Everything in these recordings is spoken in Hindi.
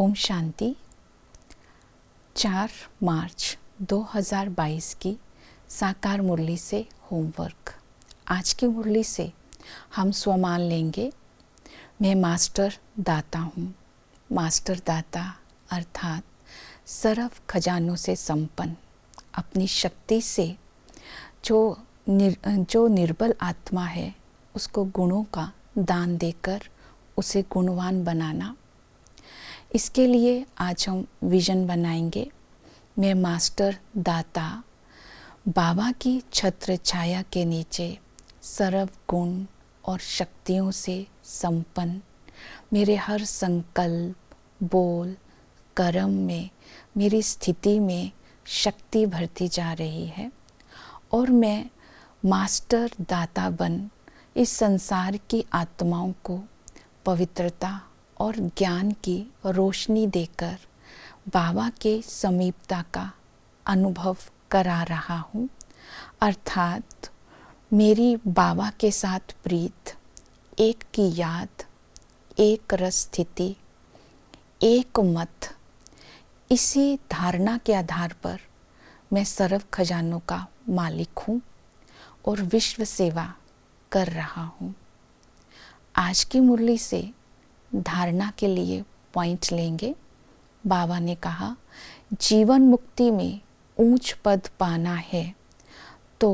ओम शांति। 4 मार्च 2022 की साकार मुरली से होमवर्क। आज की मुरली से हम स्वमान लेंगे, मैं मास्टर दाता हूँ। मास्टर दाता अर्थात सर्व खजानों से संपन्न, अपनी शक्ति से जो निर्बल आत्मा है उसको गुणों का दान देकर उसे गुणवान बनाना। इसके लिए आज हम विजन बनाएंगे। मैं मास्टर दाता बाबा की छत्र छाया के नीचे सर्व गुण और शक्तियों से संपन्न, मेरे हर संकल्प, बोल, कर्म में मेरी स्थिति में शक्ति भरती जा रही है और मैं मास्टर दाता बन इस संसार की आत्माओं को पवित्रता और ज्ञान की रोशनी देकर बाबा के समीपता का अनुभव करा रहा हूँ। अर्थात मेरी बाबा के साथ प्रीत, एक की याद, एक रस स्थिति, एक मत, इसी धारणा के आधार पर मैं सर्व खजानों का मालिक हूँ और विश्व सेवा कर रहा हूँ। आज की मुरली से धारणा के लिए पॉइंट लेंगे। बाबा ने कहा, जीवन मुक्ति में ऊंच पद पाना है तो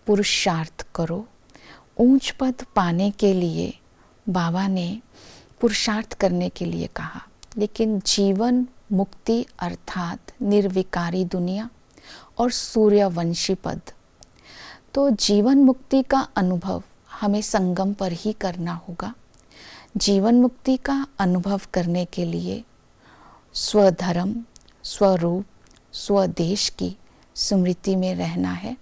पुरुषार्थ करो। ऊंच पद पाने के लिए बाबा ने पुरुषार्थ करने के लिए कहा, लेकिन जीवन मुक्ति अर्थात निर्विकारी दुनिया और सूर्यवंशी पद, तो जीवन मुक्ति का अनुभव हमें संगम पर ही करना होगा। जीवन मुक्ति का अनुभव करने के लिए स्वधर्म, स्वरूप, स्वदेश की स्मृति में रहना है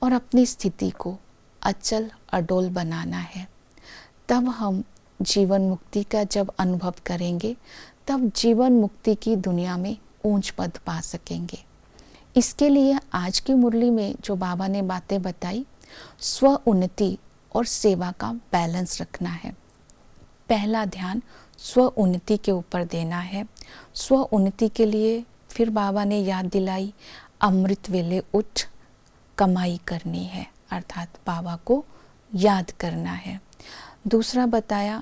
और अपनी स्थिति को अचल अडोल बनाना है। तब हम जीवन मुक्ति का जब अनुभव करेंगे तब जीवन मुक्ति की दुनिया में ऊंच पद पा सकेंगे। इसके लिए आज की मुरली में जो बाबा ने बातें बताई, स्व उन्नति और सेवा का बैलेंस रखना है। पहला ध्यान स्व उन्नति के ऊपर देना है। स्व उन्नति के लिए फिर बाबा ने याद दिलाई, अमृत वेले उठ कमाई करनी है, अर्थात बाबा को याद करना है। दूसरा बताया,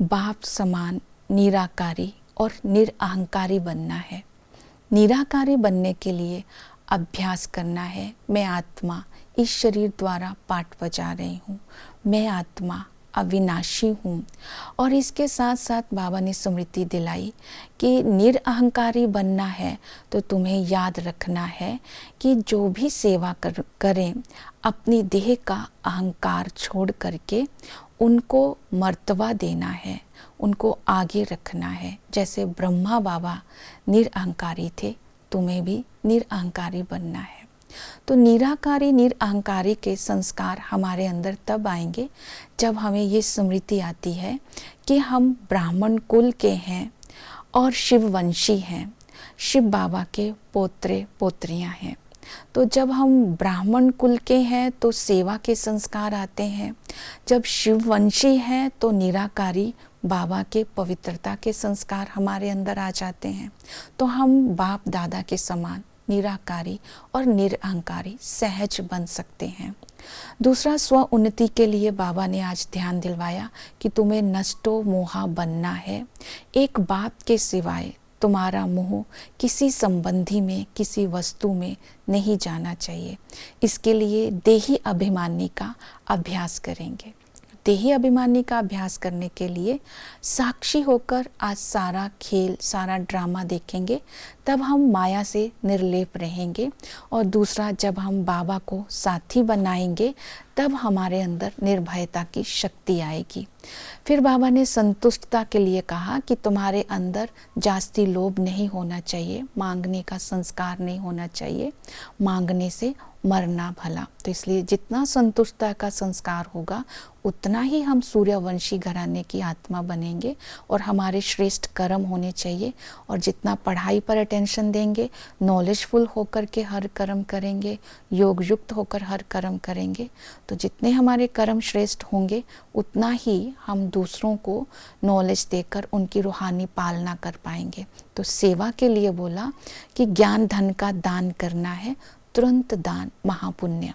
बाप समान निराकारी और निरअहंकारी बनना है। निराकारी बनने के लिए अभ्यास करना है। मैं आत्मा इस शरीर द्वारा पाठ बजा रही हूँ, मैं आत्मा अविनाशी हूँ। और इसके साथ साथ बाबा ने स्मृति दिलाई कि निरअहंकारी बनना है तो तुम्हें याद रखना है कि जो भी सेवा करें अपनी देह का अहंकार छोड़ करके उनको मर्तबा देना है, उनको आगे रखना है। जैसे ब्रह्मा बाबा निरअहंकारी थे, तुम्हें भी निरअहंकारी बनना है। तो निराकारी निरअहंकारी के संस्कार हमारे अंदर तब आएंगे जब हमें ये स्मृति आती है कि हम ब्राह्मण कुल के हैं और शिववंशी हैं, शिव बाबा के पोत्रे पोत्रियां हैं। तो जब हम ब्राह्मण कुल के हैं तो सेवा के संस्कार आते हैं, जब शिववंशी हैं तो निराकारी बाबा के पवित्रता के संस्कार हमारे अंदर आ जाते हैं। तो हम बाप दादा के समान निराकारी और निरअहंकारी सहज बन सकते हैं। दूसरा, स्व उन्नति के लिए बाबा ने आज ध्यान दिलवाया कि तुम्हें नष्टो मोहा बनना है। एक बाप के सिवाय तुम्हारा मोह किसी संबंधी में, किसी वस्तु में नहीं जाना चाहिए। इसके लिए देही अभिमानी का अभ्यास करेंगे। देही अभिमानी का अभ्यास करने के लिए साक्षी होकर आज सारा खेल, सारा ड्रामा देखेंगे, तब हम माया से निर्लेप रहेंगे। और दूसरा, जब हम बाबा को साथी बनाएंगे तब हमारे अंदर निर्भयता की शक्ति आएगी। फिर बाबा ने संतुष्टता के लिए कहा कि तुम्हारे अंदर जास्ती लोभ नहीं होना चाहिए, मांगने का संस्कार नहीं होना चाहिए, मांगने से मरना भला। तो इसलिए जितना संतुष्टता का संस्कार होगा उतना ही हम सूर्यवंशी घराने की आत्मा बनेंगे और हमारे श्रेष्ठ कर्म होने चाहिए। और जितना पढ़ाई पर अटेंशन देंगे, नॉलेजफुल होकर के हर कर्म करेंगे, योग युक्त होकर हर कर्म करेंगे, तो जितने हमारे कर्म श्रेष्ठ होंगे उतना ही हम दूसरों को नॉलेज देकर उनकी रूहानी पालना कर पाएंगे। तो सेवा के लिए बोला कि ज्ञान धन का दान करना है, तुरंत दान महापुण्य।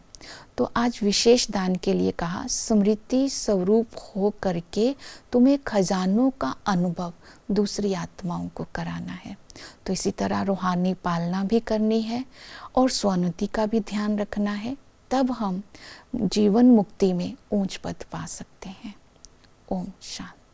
तो आज विशेष दान के लिए कहा, स्मृति स्वरूप हो करके तुम्हें खजानों का अनुभव दूसरी आत्माओं को कराना है। तो इसी तरह रूहानी पालना भी करनी है और स्वोन्नति का भी ध्यान रखना है, तब हम जीवन मुक्ति में ऊंच पद पा सकते हैं। ओम शांति।